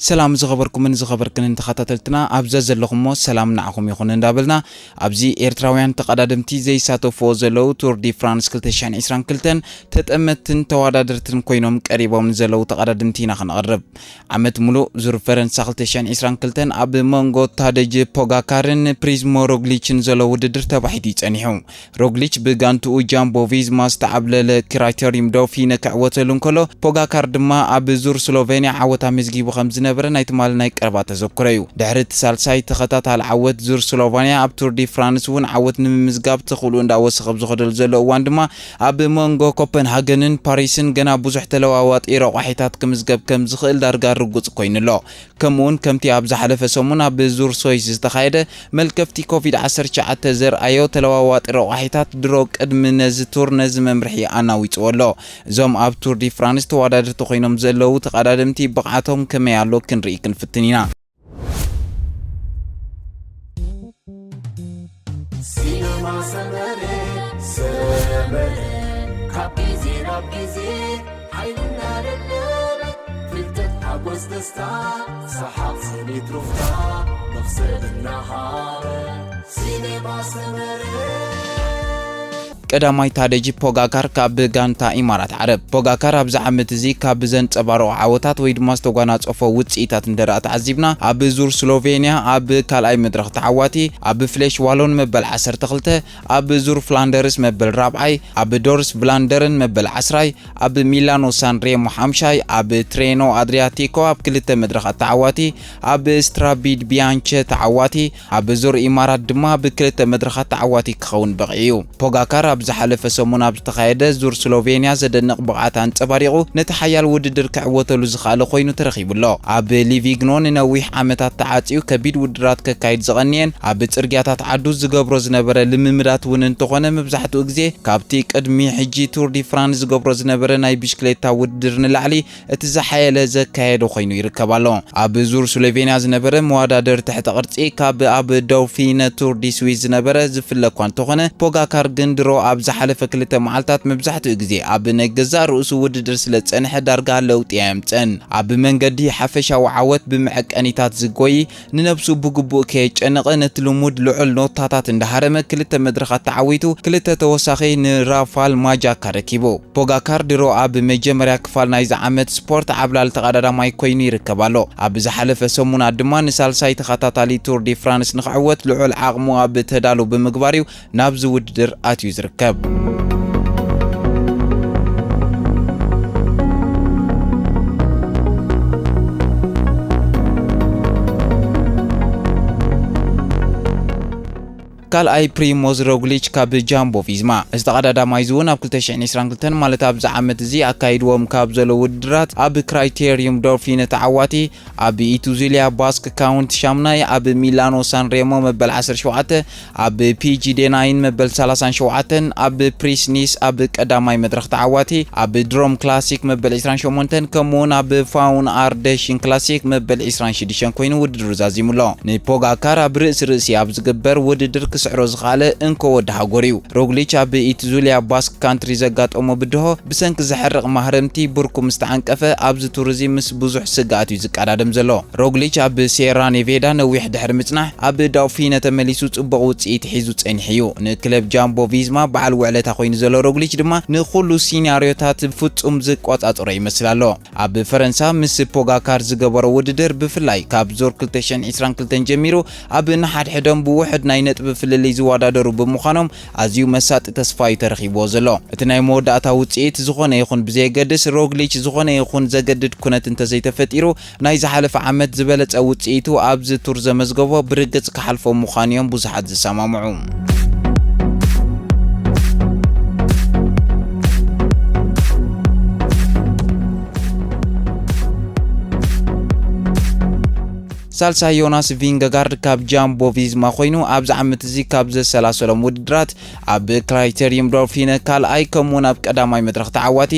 سلام زخبركم من زخبركن انتخاتلتنا أبزا زلخمو سلام نعكم يخون اندابلنا أبزي إيرتراويان تقدادمتي زي ساتو فوزلو تور دي فرانس كلتشان إسران كلتن تتأمتن توادادرتن كوينوم قريبا من زلو تقدادمتي نخن قرب عمت ملو زور فرنسا كلتشان إسران كلتن أب مونغو تادج بوغاكارن بريزمو روغليچن زلو وددر تبحيدي تانيحو روغليچ بغانتو جامبو فيزما استعبلل كرايتيريم دو في نكعوتلون كلو بوغاكار دما أب زور سلوفينيا عوتا مزجيبو خمزنا ناي تمال ناي قربا تذكريو دحرت سالساي تخطات على عوت زور سلوفانيا اب تور دي فرانس ون عوت نمزغاب تخلو اندا وسخب زخدل زلو وان دما اب مونغو كوبنهاجنن باريسن غنا بوزح تلواوات ايرو واحيتات كمزغب كم زخيل دارغا رغص كوينلو كمون كمتي اب زحلف سمون اب زور سويس استخايده ملكفتي كوفيد 19 زر ايو تلواوات ايرو واحيتات درو قدم نز تور نز ممرحي انا ويصولو زوم اب تور دي فرانس توادر تخينم زلو تقدادمتي بقعتهم كما يالو كنري كنفتنينا سينما سمري كابيزي رابيزي حيلنا للنور فلتت حبوز دستا سحاب سني تروفتا نفسد النهار سينما سمري قداماي تادجي بوغاكار كاب غانتا امارات عرب بوغاكار ابز عمت زي كاب زن صبارو عوتات ويد ماستوغانا صفو وصيتات ندرات عزيبنا اب زور سلوفينيا اب كالاي مدرخ تعواتي اب فليش والون مبل 10 تخلته اب زور فلاندرس مبل رابعي اب دورس بلاندرن مبل 10 اب ميلانو سان ريمو حمشاي اب ترينو ادرياتيكو اب كلته مدرخ تعواتي اب سترابيد بيانچ تعواتي اب زور امارات دما بكلته مدرخ تعواتي كخون بقيو بوغاكار بزحلف سمونا بتخايده زور سلوفينيا زدنق بقعات انصباريقو نتحيال وددر كعوتلو زخاله خوينو ترخيبلو اب ليفيغنون نويح عمتات تعاطيو كبيد ودرات ككايد زغنين اب صرغياتات عدو زغبرو زنبره لممدات ون انتخونه مبزحتو غزي كابتي قدمي حجي تور دي فرانس زغبرو زنبره ناي بيسكليتا وددر نلعلي اتزحايله زكايدو خوينو يركبالو اب زور سلوفينيا زنبره موادادر تحت قرصي كاب اب دوفين تور دي سويس زنبره زفلكو انتخونه بوغاكار غندرو اب زحلف كلته معلتات مبزحتو غزي اب نغزا رؤسو وددر سلصنح دارغا لوط يامصن اب منغدي حفشاو عوت بمعقنيتات زغوي ننفسو بغبو كيچنق نتلمود لعل نوتاتات اندهرم كلته مدرخات تعويتو كلته توساخي نرافال ماجا كاركيبو بوغاكار درو اب مجمريا كفال نايز عمت سبورت عبلال تقدادا ماي كويني يركبالو اب زحلف سمونا دما نسالساي تخاتاتالي تور دي فرانس نخعوت لعل عقمو اب تدالو بمغباريو نابز وددر اتيو زركب قال اي بريموز روغليچ كاب جامبو فيزما استقدادا مايزون اب 2022 مالت اب زعمت زي اكايدوم كاب زلو ودرات اب كرايتيريوم دولفين تعواتي اب ايتوزيليا باسك كاونت شامناي اب ميلانو سان ريمو مبل 17 اب بي جي دي 9 مبل 37 اب بريسنيس اب قداماي مدرخ تعواتي اب دروم كلاسيك مبل 28 كمون اب فاون اردشين كلاسيك مبل 26 كوين ودر زازيملو ني بوغاكار اب رئيس اب زغبر ودر سعرو زخاله انكو ودها غوريو روغليچ اب ايتزوليا باسك كانتري زغاطمو بدهو بسنك زحرق مهرمتي بركو مستعنقفه ابز توريزم مس بزح سغاتو زقادادم زلو روغليچ اب سيرا نيفيدا نويح دحر مصنح اب داوفينه تمليسو صبق وصيت حيزو صنحيو نكلب جامبو فيزما بعل وعلتا خوين زلو روغليچ دما نخلو سيناريوتات فصوم زقواصاطرو يمسلالو اب فرنسا مس بوغاكار زغبرو وددر بفلاي كاب زور 2022 جميرو اب نحد حدم بوحد ناي نطب للي زوادادرو بمخانم ازيو مسات تسفاي ترخيبو زلو اتناي موداتا وصيت زخونه يخون بزي قدس روغليچ زخونه يخون زغدد كنت انت زي تفطيرو ناي زحلف عمد زبلص وصيتو ابز تور زمزغبو برغص كحلفو مخانيوم بزحات زسمامعو ሳልሳይ ዮናስ ቪንገጋርድ ካብ ጃምቦ ቪዝማ ኮይኑ ኣብዚ ዓመት እዚ ካብ ዘሰላሰሎም ውድድራት ኣብ ክራይቴሪየም ዶልፊን ካልኣይ ከምኡውን ኣብ ቀዳማይ መድረክ ተዓዋቲ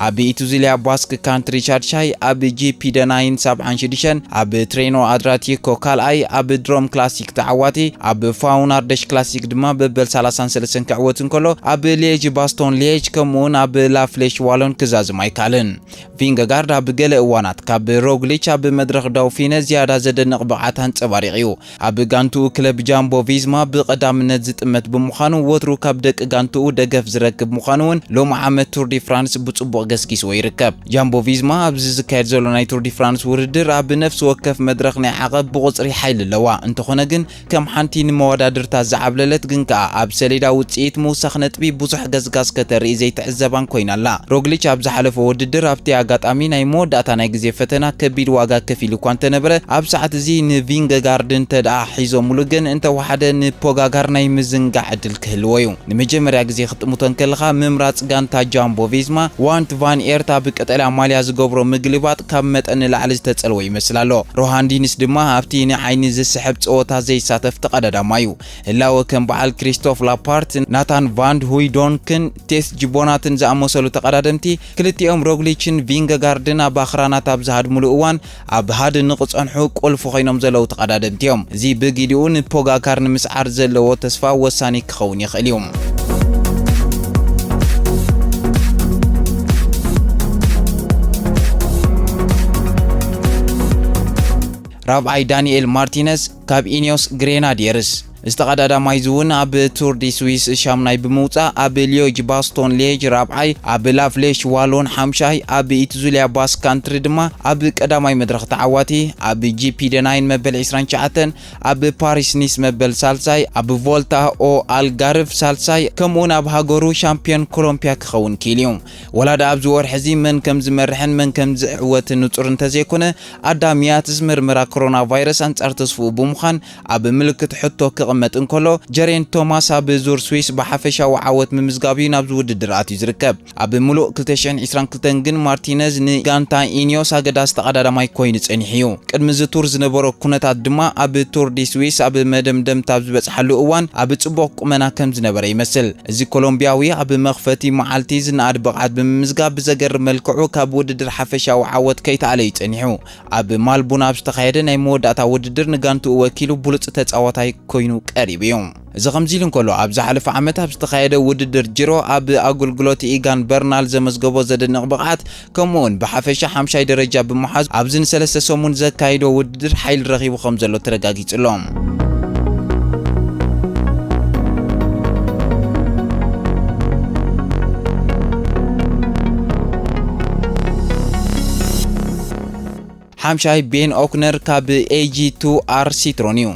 ኣብ ኢቱዚሊያ ባስክ ካንትሪ ሻድሻይ ኣብ ጂፒ ደናይን 76 ኣብ ትሬኖ አድራቲኮ ካልኣይ ኣብ ድሮም ክላሲክ ተዓዋቲ ኣብ ፋውናርደሽ ክላሲክ ድማ በበል 33 ክዕወት እንከሎ ኣብ ሊጅ ባስቶን ሊጅ ከምኡውን ኣብ ላፍሌሽ ዋሎን ክዛዝም ኣይካልን። ቪንገጋርድ ኣብ ገለ እዋናት ካብ ሮግሊች ኣብ መድረክ ዳውፊነ ዝያዳ ዘደንቕ ብቕዓት ኣንጸባሪቑ እዩ። ኣብ ጋንትኡ ክለብ ጃምቦ ቪዝማ ብቐዳምነት ዝጥመት ብምዃኑ ወትሩ ካብ ደቂ ጋንትኡ ደገፍ ዝረክብ ምዃኑ እውን ሎሚ ዓመት ቱር ዲ ፍራንስ ብጽቡቕ ገስጊስዎ ይርከብ። ጃምቦ ቪዝማ ኣብዚ ዝካየድ ዘሎ ናይ ቱር ዲ ፍራንስ ውድድር ኣብ ነፍሲ ወከፍ መድረክ ናይ ዓቐብ ብቑፅሪ ሓይሊ ኣለዋ። እንተኾነ ግን ከም ሓንቲ ንመወዳድርታ ዝዓብለለት ግን ከዓ ኣብ ሰሌዳ ውጽኢት ምውሳኽ ነጥቢ ብዙሕ ገዝጋዝ ከተርኢ ዘይትዕዘባን ኮይናላ። ሮግሊች ኣብ ዝሓለፈ ውድድር ኣብቲ ኣጋጣሚ ናይ መወዳእታ ናይ ግዜ ፈተና ከቢድ ዋጋ ከፊሉ እኳ እንተነበረ ኣብ ሰዓት እዚ ንቪንገጋርድ እንተደኣ ሒዞምሉ ግን እንተወሓደ ንፖጋጋር ናይ ምዝንጋዕ ዕድል ክህልዎ እዩ። ንመጀመርያ ግዜ ክጥምቶን ከለኻ ምምራፅ ጋንታ ጃምቦ ቪዝማ ዋንት ቫን ኤርት ኣብ ቀጠልያ ማልያ ዝገብሮ ምግልባጥ ካብ መጠን ንላዕሊ ዝተጸልወ ይመስል ኣሎ። ሮሃንዲንስ ድማ ኣብቲ ንዓይኒ ዝስሕብ ፀወታ ዘይሳተፍ ተቐዳዳማ እዩ። ህላወ ከም በዓል ክሪስቶፍ ላፓርት፣ ናታን ቫንድ ሁይዶንክን ቴስ ጅቦናትን ዝኣመሰሉ ተቐዳደምቲ ክልቲኦም ሮግሊችን ቪንገጋርድን ኣብ ኣኽራናት ኣብ ዝሃድሙሉ እዋን ኣብ ሃድ ንኽጸንሑ ቁልፊ ኮይኖም ዘለዉ ተቐዳደምቲ እዮም። እዚ ብጊዲኡ ንፖጋጋር ንምስዓር ዘለዎ ተስፋ ወሳኒ ክኸውን ይኽእል እዩ። ራብዓይ ዳንኤል ማርቲነስ ካብ ኢኒዮስ ግሬናዲየርስ ዝተቀዳዳማይ ዝውን ኣብ ቱር ዲ ስዊስ ሻምናይ ብምውፃእ ኣብ ሊዮጅ ባስቶን ሊጅ ራብዓይ ኣብ ላፍሌሽ ዋሎን ሓምሻይ ኣብ ኢቱዙሊያ ባስ ካንትሪ ድማ ኣብ ቀዳማይ መድረክ ተዓዋቲ ኣብ ጂፒ ደናይን መበል 29 ኣብ ፓሪስ ኒስ መበል ሳልሳይ ኣብ ቮልታ ኦ አልጋርቭ ሳልሳይ ከምኡውን ኣብ ሃገሩ ሻምፒዮን ኮሎምፒያ ክኸውን ኪኢሉ እዩ። ወላዳ ኣብ ዝወርሒ እዚ መን ከም ዝመርሕን መን ከም ዝዕወት ንጹር እንተዘይኮነ ኣዳምያትስ ምርመራ ኮሮና ቫይረስ ኣንጻር ተስፍኡ ብምዃን ኣብ ምልክት ሕቶ መጥ እንከሎ ጀሬን ቶማስ ኣብ ዙር ስዊስ በሓፈሻዊ ዓወት ምምዝጋቢ ናብ ዝውድድር ኣትዩ ዝርከብ። ኣብ ሙሉእ 2022 ግን ማርቲነዝ ንጋንታ ኢኒዮስ ኣገዳስ ተቐዳዳማይ ኮይኑ ጸኒሑ እዩ። ቅድሚ ዝቱር ዝነበሮ ኩነታት ድማ ኣብ ቱር ዲ ስዊስ ኣብ መደምደምታ ዝበጽሓሉ እዋን ኣብ ጽቡቕ ቁመና ከም ዝነበረ ይመስል። እዚ ኮሎምቢያዊ ኣብ መኽፈቲ መዓልቲ ዝነኣድ ብቕዓት ብምምዝጋብ ብዘገርም መልክዑ ካብ ውድድር ሓፈሻዊ ዓወት ከይተኣለ እዩ ጸኒሑ። ኣብ ማልቡና ኣብ ዝተኻየደ ናይ መወዳእታ ውድድር ንጋንትኡ ወኪሉ ብሉጽ ተጻዋታይ ኮይኑ ቀሪብ እዩ። እዚ ከምዚ ኢሉ እንከሎ ኣብ ዝሓለፈ ዓመት ኣብ ዝተኻየደ ውድድር ጅሮ ኣብ ኣገልግሎት ኢጋን በርናል ዘመዝገቦ ዘደንቕ ብቕዓት ከምኡውን ብሓፈሻ 5ይ ደረጃ ብምሓዝ ኣብዚ ንሰለስተ ሰሙን ዘካይዶ ውድድር ሓይሊ ረኺቡ ከም ዘሎ ተረጋጊጹሎም። ሓምሻይ ቤን ኦክነር ካብ AG2R ሲትሮን እዩ።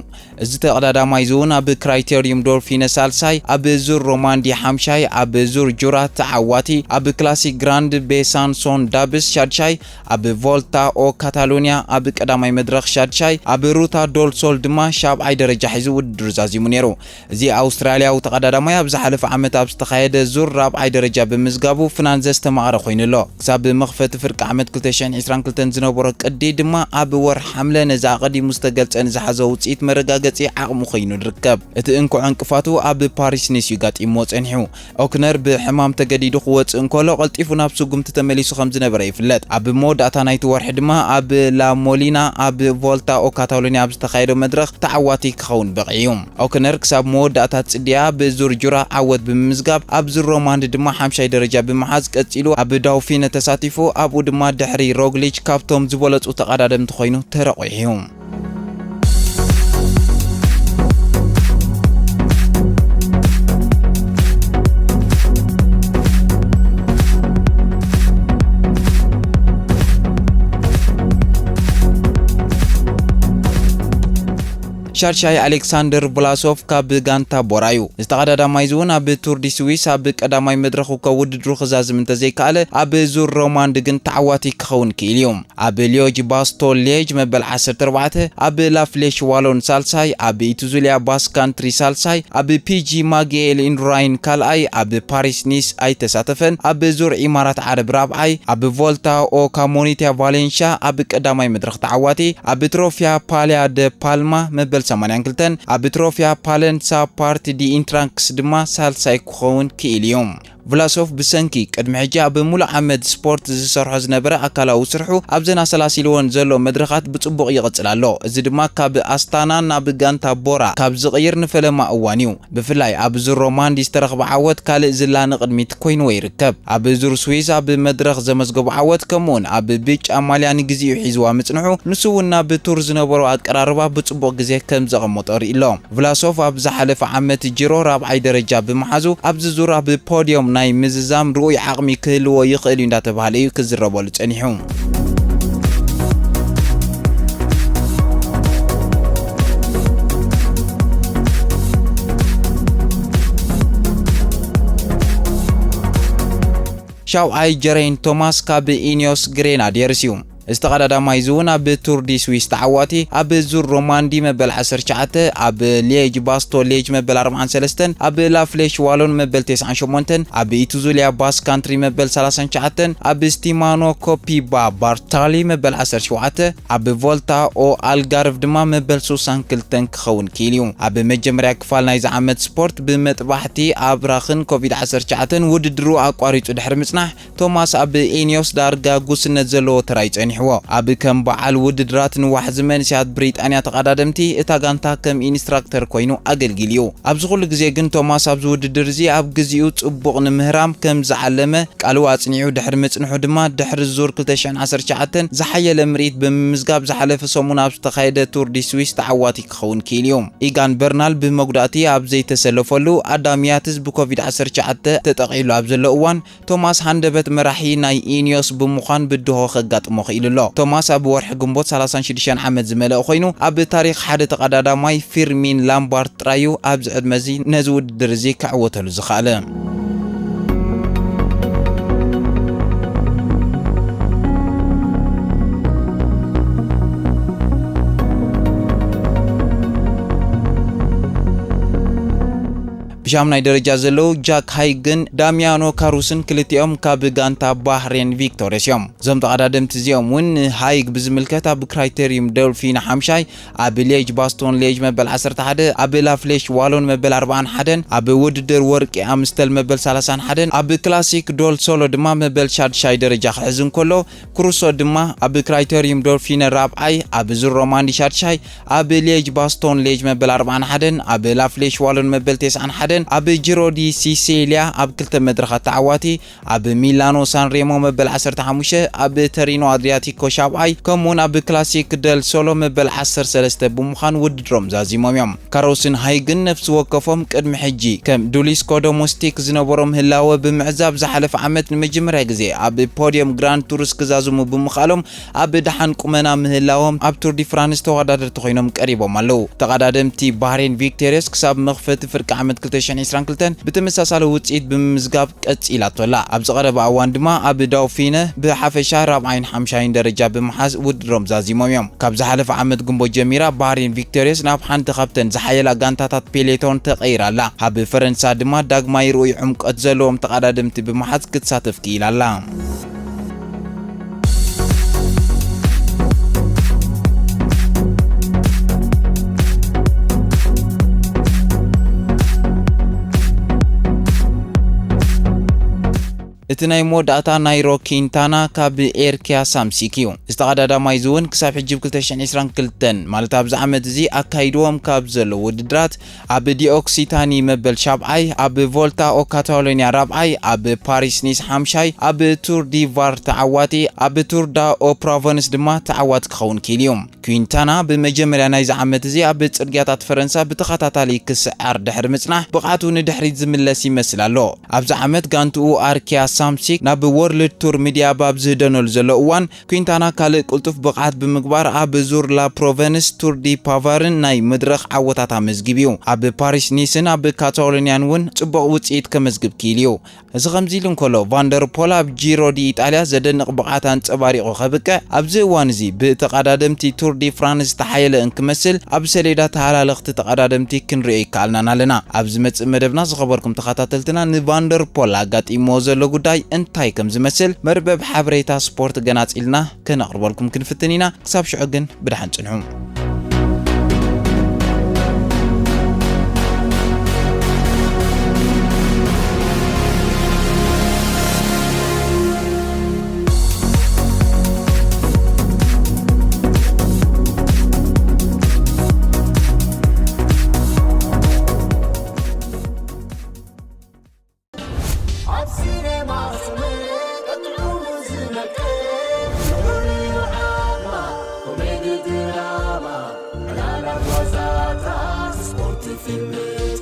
እዚ ተቐዳዳማይ ዝውን ኣብ ክራይቴሪየም ዶልፊነ ሳልሳይ ኣብ ዙር ሮማንዲ ሓምሻይ ኣብ ዙር ጁራት ተዓዋቲ ኣብ ክላሲክ ግራንድ ቤሳንሶን ዳብስ ሻድሻይ ኣብ ቮልታ ኦ ካታሎኒያ ኣብ ቀዳማይ መድረክ ሻድሻይ ኣብ ሩታ ዶልሶል ድማ ሻብዓይ ደረጃ ሒዙ ውድድር ዛዚሙ ነይሩ። እዚ ኣውስትራልያዊ ተቐዳዳማይ ኣብ ዝሓለፈ ዓመት ኣብ ዝተኻየደ ዙር ራብዓይ ደረጃ ብምዝጋቡ ፍናን ዘስተማቕረ ኮይኑሎ ክሳብ መኽፈቲ ፍርቂ ዓመት 2022 ዝነበሮ ቅዲ ድማ ኣብ ወር ሓምለ ነዛ ቀዲሙ ዝተገልጸን ዝሓዘ ውጽኢት መረጋገጺ ዓቕሙ ኮይኑ ይርከብ። እቲ እንኩዕ እንቅፋቱ ኣብ ፓሪስ ኒስ ይጋጢሞ ጸኒሑ። ኦክነር ብሕማም ተገዲዱ ክወጽእ እንከሎ ቀልጢፉ ናብ ስጉምቲ ተመሊሱ ከም ዝነበረ ይፍለጥ። ኣብ መወዳእታ ናይቲ ወርሒ ድማ ኣብ ላ ሞሊና ኣብ ቮልታ ኦ ካታሎኒያ ኣብ ዝተኻየደ መድረክ ተዓዋቲ ክኸውን በቒዩ እዩ። ኦክነር ክሳብ መወዳእታ ጽድያ ብዙር ጁራ ዓወት ብምምዝጋብ ኣብ ዙር ሮማንድ ድማ 5ይ ደረጃ ብምሓዝ ቀጺሉ ኣብ ዳውፊነ ተሳቲፉ ኣብኡ ድማ ድሕሪ ሮግሊች ካብቶም ዝበለጹ ተቐዳደምቲ ኮይኑ ተረቂሑ። ሻድሻይ ኣሌክሳንደር ቭላሶቭ ካብ ጋንታ ቦራ እዩ። ዝተቀዳዳማይ እውን ኣብ ቱር ዲ ስዊስ ኣብ ቀዳማይ መድረኹ ከውድድሩ ክዛዝም እንተዘይከኣለ ኣብ ዙር ሮማንድ ግን ተዓዋቲ ክኸውን ክኢል እዩ። ኣብ ሊዮጅ ባስቶን ሌጅ መበል 14 ኣብ ላፍሌሽ ዋሎን ሳልሳይ ኣብ ኢቱዙሊያ ባስ ካንትሪ ሳልሳይ ኣብ ፒጂ ማጌኤል ኢንራይን ካልኣይ ኣብ ፓሪስ ኒስ ኣይተሳተፈን ኣብ ዙር ኢማራት ዓረብ ራብዓይ ኣብ ቮልታ ኦ ካሞኒቲያ ቫሌንሺያ ኣብ ቀዳማይ መድረኽ ተዓዋቲ ኣብ ትሮፊያ ፓሊያ ደ ፓልማ መበል 82 ኣብ ትሮፊያ ፓለንሳ ፓርቲ ዲ ኢንትራንክስ ድማ ሳልሳይ ክኸውን ክኢል እዩ። ቭላሶቭ ብሰንኪ ቅድሚ ሕጂ ኣብ ሙሉእ ዓመት ስፖርት ዝሰርሖ ዝነበረ ኣካላዊ ስርሑ ኣብ ዘና ሰላሲልዎን ዘሎ መድረኻት ብጽቡቕ ይቕጽል ኣሎ። እዚ ድማ ካብ ኣስታና ናብ ጋንታ ቦራ ካብ ዝቕይር ንፈለማ እዋን እዩ። ብፍላይ ኣብ ዙር ሮማንድ ዝተረኽበ ዓወት ካልእ ዝላነ ቅድሚት ኮይንዎ ይርከብ። ኣብ ዙር ስዊዝ ኣብ መድረኽ ዘመዝገቡ ዓወት ከምኡውን ኣብ ብጫ ማልያ ንግዚኡ ሒዝዋ ምጽንሑ ንሱ እውን ናብ ቱር ዝነበሮ ኣቀራርባ ብጽቡቕ ግዜ ከም ዘቐመጦ ርኢ ኣሎ። ቭላሶቭ ኣብ ዝሓለፈ ዓመት ጅሮ ራብዓይ ደረጃ ብምሓዙ ኣብዚ ዙር ኣብ ፖዲዮም ናይ ምዝዛም ርኡይ ዓቕሚ ክህልዎ ይኽእል እዩ እንዳተባሃለ እዩ ክዝረበሉ ጸኒሑ። ሻውዓይ ጀሬን ቶማስ ካብ ኢኒዮስ ግሬናዲየርስ እዩ። ዝተቀዳዳማይ እውን ኣብ ቱር ዲ ስዊስ ተዓዋቲ ኣብ ዙር ሮማንዲ መበል 19 ኣብ ሊጅ ባስቶን ሌጅ መበል 43 ኣብ ላፍሌሽ ዋሎን መበል 98 ኣብ ኢቱዙሊያ ባስ ካንትሪ መበል 39 ኣብ ስቲማኖ ኮፒባ ባርታሊ መበል 17 ኣብ ቮልታ ኦ ኣልጋርቭ ድማ መበል 62 ክኸውን ክኢል እዩ። ኣብ መጀመርያ ክፋል ናይ ዓመት ስፖርት ብመጥባሕቲ ኣብራኽን ኮቪድ-19 ውድድሩ ኣቋሪጹ ድሕሪ ምጽናሕ ቶማስ ኣብ ኢኒዮስ ዳርጋ ጉስነት ዘለዎ ተራይ ጸኒሕዎ። ኣብ ከም በዓል ውድድራት ንዋሕ ዝመንስያት ብሪጣንያ ተቀዳደምቲ እታ ጋንታ ከም ኢንስትራክተር ኮይኑ ኣገልጊሉ እዩ። ኣብዚ ኩሉ ግዜ ግን ቶማስ ኣብ ውድድር እዚ ኣብ ግዚኡ ጽቡቕ ንምህራም ከም ዝዓለመ ቃልዋ ኣጽኒዑ ድሕሪ ምጽንሑ ድማ ድሕሪ ዙር 2019 ዝሓየለ ምርኢት ብምምዝጋብ ዝሓለፈ ሰሙን ኣብ ዝተኻየደ ቱር ዲ ስዊስ ተዓዋቲ ክኸውን ክኢል እዩ። ኢጋን በርናል ብመጉዳእቲ ኣብ ዘይተሰለፈሉ ኣዳምያትስ ብኮቪድ-19 ተጠቂሉ ኣብ ዘሎ እዋን ቶማስ ሃንደበት መራሒ ናይ ኢኒዮስ ብምዃን ብድሆ ከጋጥሞ ክኢሉ ኣሎ። ቶማስ ኣብ ወርሒ ግንቦት 36 ዓመት ዝመልአ ኮይኑ ኣብ ታሪኽ ሓደ ተቀዳዳማይ ፊርሚን ላምባርድ ጥራዩ ኣብዚ ዕድመ እዚ ነዚ ውድድር እዚ ክዕወተሉ ዝኽኣለ። ብሻምናይ ደረጃ ዘለው ጃክ ሃይግን ዳሚያኖ ካሩስን ክልቲኦም ካብ ጋንታ ባህሬን ቪክቶሪያስ እዮም። እዞም ተቀዳደምቲ እዚኦም እውን ሃይግ ብዝምልከት ኣብ ክራይቴሪየም ዶልፊን 5 ኣብ ሌጅ ባስቶን ሌጅ መበል 11 ኣብ ላፍሌሽ ዋሎን መበል 41 ኣብ ውድድር ወርቂ ኣምስተል መበል 31 ኣብ ክላሲክ ዶል ሶሎ ድማ መበል 6 ደረጃ ክሕዝን ከሎ ክሩሶ ድማ ኣብ ክራይቴሪየም ዶልፊን ራብዓይ ኣብ ዙር ሮማንዲ 6 ኣብ ሌጅ ባስቶን ሌጅ መበል 41 ኣብ ላፍሌሽ ዋሎን መበል 91 ኣብ ጂሮ ዲ ሲሲሊያ ኣብ ክልተ መድረኻት ተዓዋቲ ኣብ ሚላኖ ሳንሬሞ መበል 15 ኣብ ተሪኖ አድሪያቲኮ ሻብዓይ ከምኡውን ኣብ ክላሲክ ደል ሶሎ መበል 13 ብምዃን ውድድሮም ዛዚሞም እዮም። ካሮስን ሃይግን ነፍሲ ወከፎም ቅድሚ ሕጂ ከም ዱሊስኮ ዶሞስቲክ ዝነበሮም ህላወ ብምዕዛብ ዝሓለፈ ዓመት ንመጀመርያ ግዜ ኣብ ፖዲየም ግራንድ ቱርስ ክዛዝሙ ብምኻሎም ኣብ ድሓን ቁመና ምህላዎም ኣብ ቱር ዲ ፍራንስ ተወዳደርቲ ኮይኖም ቀሪቦም ኣለው። ተቀዳደምቲ ባህሬን ቪክቶሪያስ ክሳብ መኽፈቲ ፍርቂ ዓመት 2022 ብተመሳሳሊ ውጽኢት ብምዝጋብ ቀጺላቶላ። ኣብ ዝቐረበ እዋን ድማ ኣብ ዳውፊነ ብሓፈሻ 45 ደረጃ ብምሓዝ ውድድሮም ዛዚሞም እዮም። ካብ ዝሓለፈ ዓመት ግንቦት ጀሚራ ባህሬን ቪክቶሪያስ ናብ ሓንቲ ካብተን ዝሓየላ ጋንታታት ፔሌቶን ተቐይራላ። ኣብ ፈረንሳ ድማ ዳግማይ ርኡይ ዕምቆት ዘለዎም ተቀዳደምቲ ብምሓዝ ክትሳተፍ ክኢላላ። እቲ ናይ ሞዳእታ ናይሮ ኪንታና ካብ ኤርኪያ ሳምሲክ እዩ። ዝተቀዳዳማይ ዝውን ክሳብ ሕጂ 2022 ማለት ኣብዚ ዓመት እዚ ኣካይድዎም ካብ ዘለው ውድድራት ኣብ ዲኦክሲታኒ መበል ሻብዓይ ኣብ ቮልታ ኦ ካታሎኒያ ራብዓይ ኣብ ፓሪስ ኒስ 5 ኣብ ቱር ዲ ቫር ተዓዋቲ ኣብ ቱር ዳ ኦ ፕሮቨንስ ድማ ተዓዋቲ ክኸውን ክኢል እዩ። ኪንታና ብመጀመርያ ናይዚ ዓመት እዚ ኣብ ጽርግያታት ፈረንሳ ብተኸታታሊ ክስዓር ድሕሪ ምጽናሕ ብቕዓቱ ንድሕሪት ዝምለስ ይመስል ኣሎ። ኣብዚ ዓመት ጋንትኡ ኣርኪያ ሃምሲክ ናብ ወርልድ ቱር ሚድያ ባብ ዝህደነሉ ዘሎ እዋን ኩንታና ካልእ ቁልጡፍ ብቕዓት ብምግባር ኣብ ዙር ላ ፕሮቨንስ ቱር ዲ ፓቫርን ናይ መድረኽ ዓወታት ኣመዝጊብ እዩ ኣብ ፓሪስ ኒስን ኣብ ካታሎኒያን እውን ጽቡቕ ውጽኢት ከመዝግብ ክኢሉ እዩ እዚ ከምዚ ኢሉ እንከሎ ቫንደር ፖል ኣብ ጂሮ ዲ ኢጣልያ ዘደንቕ ብቕዓት አንጸባሪቑ ኸብቅዕ ኣብዚ እዋን እዚ ብተቐዳደምቲ ቱር ዲ ፍራንስ ተሓየለ እንክመስል ኣብ ሰሌዳ ተሃላለኽቲ ተቐዳደምቲ ክንሪኦ ይከኣልና ኣለና ኣብ ዝመጽእ መደብና ዝኸበርኩም ተኸታተልትና ንቫንደር ፖል ኣጋጢሞ ዘሎ ጉዳይ እንታይ ከም ዝመስል መርበብ ሓበሬታ ስፖርት ገናጺልና ከነቕርበልኩም ክንፍትን ኢና ክሳብ ሽዑ ግን ብድሓን ጽንሑ Film